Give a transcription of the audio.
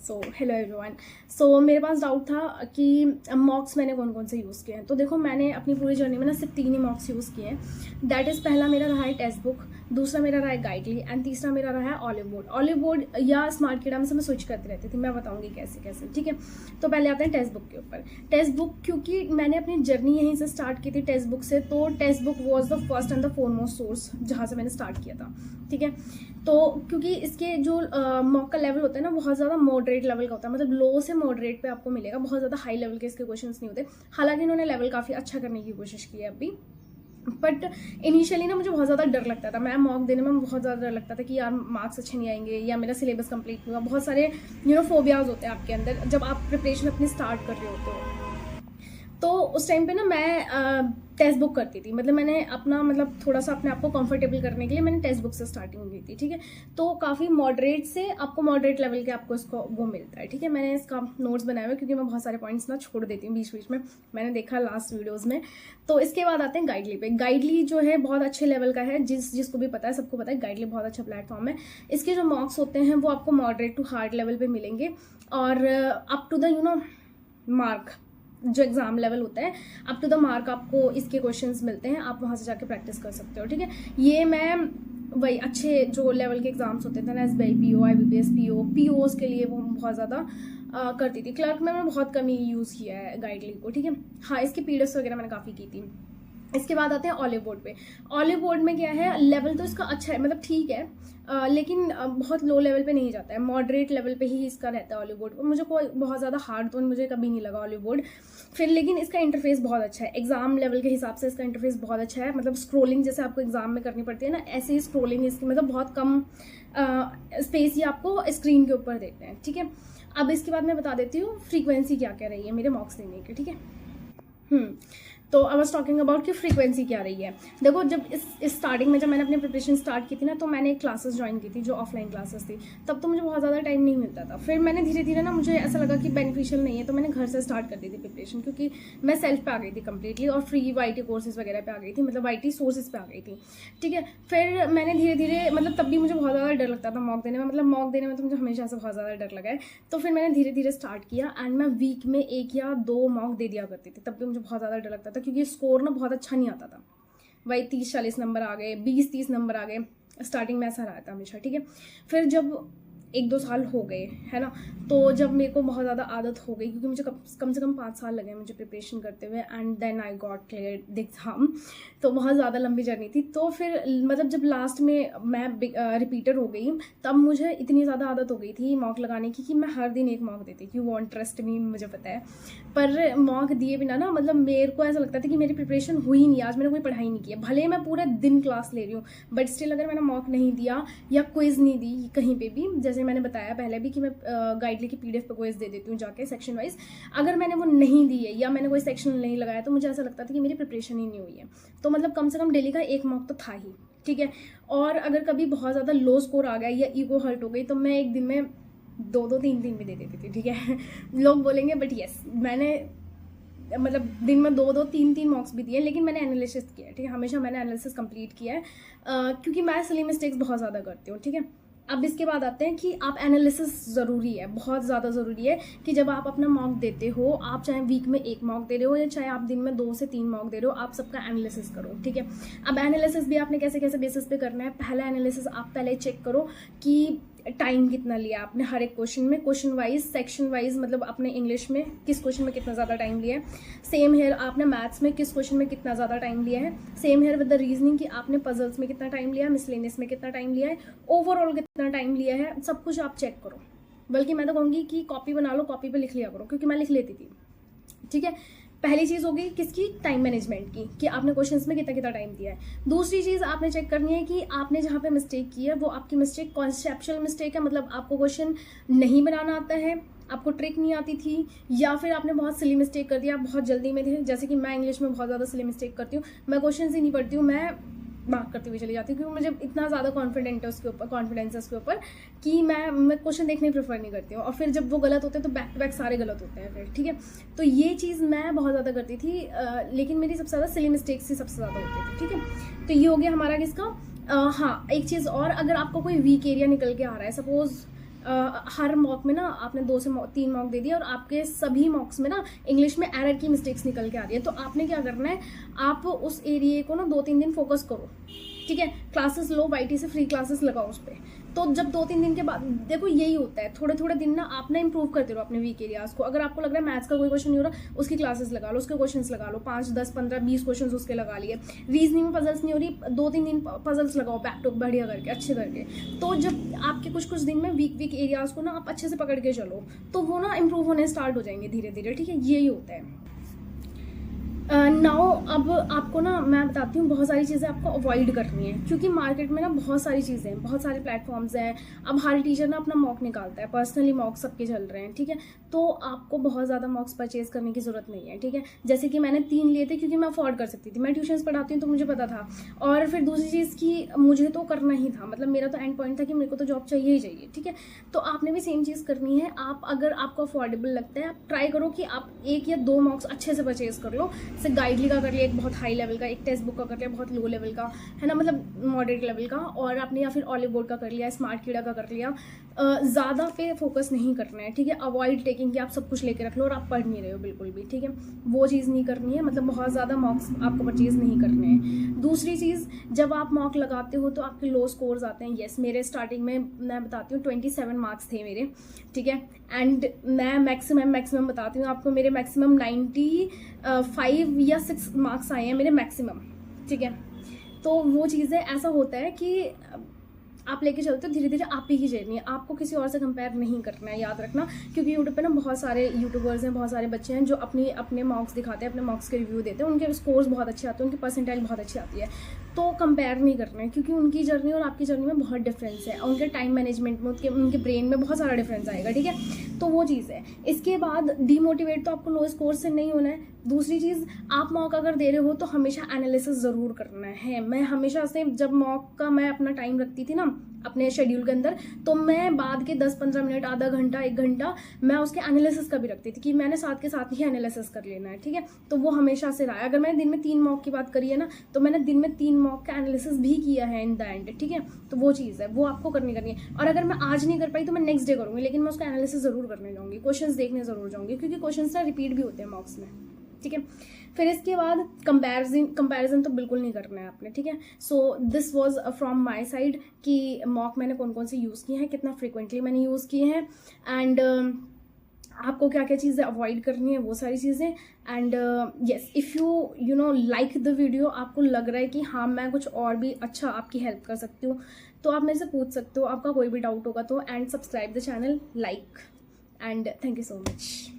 Hello everyone. सो मेरे पास doubt था कि मॉक्स मैंने कौन कौन से यूज़ किए हैं। तो देखो, मैंने अपनी पूरी जर्नी में ना सिर्फ 3 ही मॉक्स यूज़ किए हैं। दैट इज़, पहला मेरा रहा है टेक्स्ट बुक, दूसरा मेरा रहा है गाइडली एंड तीसरा मेरा रहा है ऑलिव बोर्ड। ऑलिव बोर्ड या स्मार्ट किडा में से मैं स्विच करती रहती थी, मैं बताऊंगी कैसे कैसे, ठीक है। तो पहले आते हैं टेक्स्ट बुक के ऊपर। टेक्स्ट बुक, क्योंकि मैंने अपनी जर्नी यहीं से स्टार्ट की थी टेक्स्ट बुक से, तो text book was the first and the foremost source जहाँ से मैंने स्टार्ट किया था, ठीक है। तो क्योंकि इसके जो मॉक का लेवल होता है ना, बहुत ज़्यादा मॉडरेट लेवल का होता है, मतलब लो से मॉडरेट पे आपको मिलेगा, बहुत ज़्यादा हाई लेवल के इसके क्वेश्चंस नहीं होते। हालांकि इन्होंने लेवल काफ़ी अच्छा करने की कोशिश की है अभी, बट इनिशियली ना मुझे बहुत ज़्यादा डर लगता था। मैं मॉक देने में बहुत ज़्यादा डर लगता था कि यार मार्क्स अच्छे नहीं आएंगे या मेरा सिलेबस कंप्लीट नहीं हुआ। बहुत सारे फोबियाज होते हैं आपके अंदर जब आप प्रिपरेशन अपनी स्टार्ट कर रहे होते हो। तो उस टाइम पे ना मैं टेक्स्ट बुक करती थी, मतलब मैंने अपना थोड़ा सा अपने आप को कंफर्टेबल करने के लिए मैंने टेक्स्ट बुक से स्टार्टिंग की थी, ठीक है। तो काफ़ी मॉडरेट से आपको मॉडरेट लेवल के आपको इसको वो मिलता है, ठीक है। मैंने इसका नोट्स बनाए हुए क्योंकि मैं बहुत सारे पॉइंट्स ना छोड़ देती हूँ बीच बीच में, मैंने देखा लास्ट वीडियोज़ में। तो इसके बाद आते हैं गाइडली पे। गाइडली जो है बहुत अच्छे लेवल का है, जिसको भी पता है, सबको पता है गाइडली बहुत अच्छा प्लेटफॉर्म है। इसके जो मार्क्स होते हैं वो आपको मॉडरेट टू हार्ड लेवल पे मिलेंगे, और अप टू द मार्क, जो एग्जाम लेवल होता है अप टू द मार्क आपको इसके क्वेश्चंस मिलते हैं, आप वहाँ से जाके प्रैक्टिस कर सकते हो, ठीक है। ये मैं वही अच्छे जो लेवल के एग्जाम्स होते थे ना, SBI PO, IBPS PO, POs के लिए वो बहुत ज़्यादा करती थी। क्लर्क में मैंने बहुत कम ही यूज़ किया है गाइडली को, ठीक है। हाँ, इसकी PDFs वगैरह मैंने काफ़ी की थी। इसके बाद आते हैं ऑलिव बोर्ड पे। ऑलिव बोर्ड में क्या है, लेवल तो इसका अच्छा है, मतलब ठीक है, लेकिन बहुत लो लेवल पे नहीं जाता है, मॉडरेट लेवल पे ही इसका रहता है ऑलिव बोर्ड। मुझे कोई बहुत ज़्यादा हार्ड तो मुझे कभी नहीं लगा ऑलिव बोर्ड। फिर लेकिन इसका इंटरफेस बहुत अच्छा है, एग्जाम लेवल के हिसाब से इसका इंटरफेस बहुत अच्छा है। मतलब स्क्रोलिंग जैसे आपको एग्जाम में करनी पड़ती है ना, ऐसे ही स्क्रोलिंग इसकी, मतलब बहुत कम स्पेस ही आपको स्क्रीन के ऊपर देते हैं, ठीक है। अब इसके बाद मैं बता देती हूँ फ्रीक्वेंसी क्या क्या रही है मेरे मॉक्स देने की, ठीक है। तो आई वॉज टॉकिंग अबाउट कि फ्रीक्वेंसी क्या रही है। देखो, जब इस स्टार्टिंग में जब मैंने अपनी प्रिपरेशन स्टार्ट की थी ना, तो मैंने क्लासेस ज्वाइन की थी जो ऑफलाइन क्लासेस थी। तब तो मुझे बहुत ज़्यादा टाइम नहीं मिलता था। फिर मैंने धीरे धीरे ना, मुझे ऐसा लगा कि बेनिफिशियल नहीं है, तो मैंने घर से स्टार्ट कर दी थी प्रिपरेशन, क्योंकि मैं सेल्फ पे आ गई थी कम्प्लीटली, और फ्री YT कोर्सेज वगैरह पे आ गई थी, मतलब YT सोर्सेज पे आ गई थी, ठीक है। फिर मैंने धीरे धीरे, तब भी मुझे बहुत ज़्यादा डर लगता था मॉक देने में, मॉक देने में तो मुझे हमेशा से बहुत ज़्यादा डर लगा है। तो फिर मैंने धीरे धीरे स्टार्ट किया, एंड मैं वीक में 1 या 2 मॉक दे दिया करती थी। तब भी मुझे बहुत ज़्यादा डर लगता था, क्योंकि स्कोर ना बहुत अच्छा नहीं आता था। वही 30-40 नंबर आ गए, 20-30 नंबर आ गए, स्टार्टिंग में ऐसा रहा था हमेशा, ठीक है। फिर जब 1-2 साल हो गए, है ना, तो जब मेरे को बहुत ज़्यादा आदत हो गई, क्योंकि मुझे कम से कम 5 साल लगे मुझे प्रिपरेशन करते हुए, and then I got clear the exam. तो बहुत ज़्यादा लंबी जर्नी थी। तो फिर जब लास्ट में मैं रिपीटर हो गई, तब मुझे इतनी ज़्यादा आदत हो गई थी मॉक लगाने की कि मैं हर दिन एक मॉक देती थी। वॉन्ट ट्रस्ट मी, मुझे पता है, पर मॉक दिए बिना ना, मेरे को ऐसा लगता था कि मेरी प्रिपरेशन हुई नहीं, आज मैंने कोई पढ़ाई नहीं किया। भले मैं पूरे दिन क्लास ले रही हूँ, बट स्टिल अगर मैंने मॉक नहीं दिया या क्विज नहीं दी कहीं पे भी, जैसे मैंने बताया पहले भी कि मैं गाइडली की PDF पे क्विज दे देती हूँ जाके सेक्शन वाइज, अगर मैंने वो नहीं दी है या मैंने कोई सेक्शन नहीं लगाया, तो मुझे ऐसा लगता था कि मेरी प्रिपरेशन ही नहीं हुई है। तो कम से कम डेली का 1 मॉक तो था ही, ठीक है। और अगर कभी बहुत ज़्यादा लो स्कोर आ गया या ईगो हर्ट हो गई, तो मैं एक दिन में 2-2, 3-3 भी दे देती थी, ठीक है। लोग बोलेंगे, बट यस, मैंने दिन में 2-2, 3-3 मॉक्स भी दिए, लेकिन मैंने एनालिसिस किया है, ठीक है। हमेशा मैंने एनालिसिस कंप्लीट किया है, क्योंकि मैं सिली मिस्टेक्स बहुत ज़्यादा करती हूँ, ठीक है। अब इसके बाद आते हैं कि आप एनालिसिस ज़रूरी है, बहुत ज़्यादा ज़रूरी है कि जब आप अपना मॉक देते हो, आप चाहे वीक में 1 मॉक दे रहे हो या चाहे आप दिन में 2 से 3 मॉक दे रहे हो, आप सबका एनालिसिस करो, ठीक है। अब एनालिसिस भी आपने कैसे कैसे बेसिस पे करना है। पहला एनालिसिस आप पहले चेक करो कि टाइम कितना लिया आपने हर एक क्वेश्चन में, क्वेश्चन वाइज, सेक्शन वाइज, अपने इंग्लिश में किस क्वेश्चन में कितना ज़्यादा टाइम लिया है। सेम हेयर आपने मैथ्स में किस क्वेश्चन में कितना ज़्यादा टाइम लिया है। Same here with the reasoning कि आपने पजल्स में कितना टाइम लिया है, मिसलेनियस में कितना टाइम लिया है, ओवरऑल कितना टाइम लिया है, सब कुछ आप चेक करो। बल्कि मैं तो कहूँगी कि कॉपी बना लो, कॉपी पे लिख लिया करो, क्योंकि मैं लिख लेती थी, ठीक है। पहली चीज़ हो गई किसकी, टाइम मैनेजमेंट की, कि आपने क्वेश्चंस में कितना कितना टाइम दिया है। दूसरी चीज़ आपने चेक करनी है कि आपने जहाँ पे मिस्टेक की है, वो आपकी मिस्टेक कॉन्सेप्चुअल मिस्टेक है, आपको क्वेश्चन नहीं बनाना आता है, आपको ट्रिक नहीं आती थी, या फिर आपने बहुत सिली मिस्टेक कर दिया, आप बहुत जल्दी में थे। जैसे कि मैं इंग्लिश में बहुत ज़्यादा सिली मिस्टेक करती हूँ, मैं क्वेश्चन ही नहीं पढ़ती हूँ, मैं मार्क करती हुई चली जाती हूँ, क्योंकि मुझे इतना ज़्यादा कॉन्फिडेंट है उसके ऊपर, कॉन्फिडेंस है उसके ऊपर, कि मैं क्वेश्चन देखने प्रेफर नहीं करती हूँ। और फिर जब वो गलत होते हैं तो बैक टू बैक सारे गलत होते हैं फिर, ठीक है। तो ये चीज़ मैं बहुत ज़्यादा करती थी, लेकिन मेरी सबसे ज़्यादा सिली मिस्टेक्स ही सबसे ज़्यादा होती थी, ठीक है। तो ये हो गया हमारा किसका। हाँ, एक चीज़ और, अगर आपको कोई वीक एरिया निकल के आ रहा है, सपोज हर मॉक में ना आपने 2 से 3 मॉक दे दिया और आपके सभी मॉक्स में ना इंग्लिश में एरर की मिस्टेक्स निकल के आ रही है, तो आपने क्या करना है, आप उस एरिया को ना 2-3 दिन फोकस करो, ठीक है। क्लासेस लो, YT से फ्री क्लासेस लगाओ उस पर। तो जब 2-3 दिन के बाद देखो यही होता है, थोड़े थोड़े दिन ना आप ना इंप्रूव करते रहो अपने वीक एरियाज को। अगर आपको लग रहा है मैथ्स का कोई क्वेश्चन नहीं हो रहा, उसकी क्लासेस लगा लो, उसके क्वेश्चंस लगा लो, 5, 10, 15, 20 क्वेश्चंस उसके लगा लिए। रीजनिंग में पजल्स नहीं हो रही, 2-3 दिन पजल्स लगाओ बैक टू बढ़िया करके, अच्छे करके। तो जब आपके कुछ दिन में वीक एरियाज को ना आप अच्छे से पकड़ के चलो, तो वो ना इंप्रूव होने स्टार्ट हो जाएंगे धीरे धीरे, ठीक है। यही होता है। नाउ अब आपको ना मैं बताती हूँ, बहुत सारी चीज़ें आपको अवॉइड करनी है, क्योंकि मार्केट में ना बहुत सारी चीज़ें हैं, बहुत सारे प्लेटफॉर्म्स हैं। अब हर टीचर ना अपना मॉक निकालता है, पर्सनली मॉक सबके चल रहे हैं, ठीक है। तो आपको बहुत ज़्यादा मॉक्स परचेज करने की ज़रूरत नहीं है, ठीक है। जैसे कि मैंने 3 लिए थे क्योंकि मैं अफोर्ड कर सकती थी, मैं ट्यूशन्स पढ़ाती हूँ तो मुझे पता था। और फिर दूसरी चीज़ की मुझे तो करना ही था, मतलब मेरा तो एंड पॉइंट था कि मेरे को तो जॉब चाहिए ही चाहिए, ठीक है। तो आपने भी सेम चीज़ करनी है। आप अगर आपको अफोर्डेबल लगता है, आप ट्राई करो कि आप 1 या 2 मॉक्स अच्छे से परचेज कर लो। जैसे गाइडली का कर लिया एक बहुत हाई लेवल का, एक टेक्स्ट बुक का कर लिया बहुत लो लेवल का, है ना, मतलब मॉडरेट लेवल का, और आपने या फिर ऑलिव बोर्ड का कर लिया, स्मार्ट कीड़ा का कर लिया। ज़्यादा पे फोकस नहीं करना है, ठीक है। अवॉइड टेकिंग कि आप सब कुछ लेके रख लो और आप पढ़ नहीं रहे हो बिल्कुल भी, ठीक है। वो चीज़ नहीं करनी है, मतलब बहुत ज़्यादा मॉक्स आपको परचेज नहीं करने हैं। दूसरी चीज़, जब आप मॉक लगाते हो तो आपके लो स्कोर्स आते हैं। येस, मेरे स्टार्टिंग में मैं बताती हूँ 27 मार्क्स थे मेरे, ठीक है। एंड मैं मैक्सिमम बताती हूँ आपको, मेरे मैक्सिमम 95 या 6 मार्क्स आए हैं मेरे मैक्सिमम, ठीक है। तो वो चीज़ें ऐसा होता है कि आप लेके चलते हो धीरे धीरे, आप ही की जर्नी है, आपको किसी और से कंपेयर नहीं करना है, याद रखना। क्योंकि यूट्यूब पे ना बहुत सारे यूट्यूबर्स हैं, बहुत सारे बच्चे हैं जो अपने मार्क्स दिखाते हैं, अपने मार्क्स के रिव्यू देते हैं, उनके स्कोर्स बहुत अच्छे आते हैं, उनकी परसेंटाइल बहुत अच्छी आती है। तो कंपेयर नहीं करना है, क्योंकि उनकी जर्नी और आपकी जर्नी में बहुत डिफरेंस है, उनके टाइम मैनेजमेंट में, उनके ब्रेन में बहुत सारा डिफरेंस आएगा, ठीक है। तो वो चीज़ है। इसके बाद डीमोटिवेट तो आपको लो स्कोर से नहीं होना है। दूसरी चीज़, आप मॉक अगर दे रहे हो तो हमेशा एनालिसिस ज़रूर करना है। मैं हमेशा से जब मॉक का मैं अपना टाइम रखती थी ना अपने शेड्यूल के अंदर, तो मैं बाद के 10-15 मिनट, आधा घंटा, 1 घंटा मैं उसके एनालिसिस का भी रखती थी कि मैंने साथ के साथ ही एनालिसिस कर लेना है, ठीक है। तो वो हमेशा से रहा है। अगर मैंने दिन में 3 मॉक की बात करी है ना, तो मैंने दिन में 3 मॉक का एनालिसिस भी किया है इन द एंड, ठीक है। तो वो चीज़ है, वो आपको करनी है। और अगर मैं आज नहीं कर पाई तो मैं नेक्स्ट डे करूँगी, लेकिन मैं उसका एनालिसिस ज़रूर करने जाऊँगी, क्वेश्चंस देखने ज़रूर जाऊँगी, क्योंकि क्वेश्चंस ना रिपीट भी होते हैं मॉक्स में, ठीक है। फिर इसके बाद कंपैरिजन तो बिल्कुल नहीं करना है आपने, ठीक है। So this was from my side कि मॉक मैंने कौन कौन से यूज़ किए हैं, कितना फ्रिक्वेंटली मैंने यूज़ किए हैं, एंड आपको क्या क्या चीज़ें अवॉइड करनी है, वो सारी चीज़ें। And yes, if you know like the video, आपको लग रहा है कि हाँ मैं कुछ और भी अच्छा आपकी हेल्प कर सकती हूँ, तो आप मेरे से पूछ सकते हो, आपका कोई भी डाउट होगा तो। And subscribe the channel, like, and thank you so much.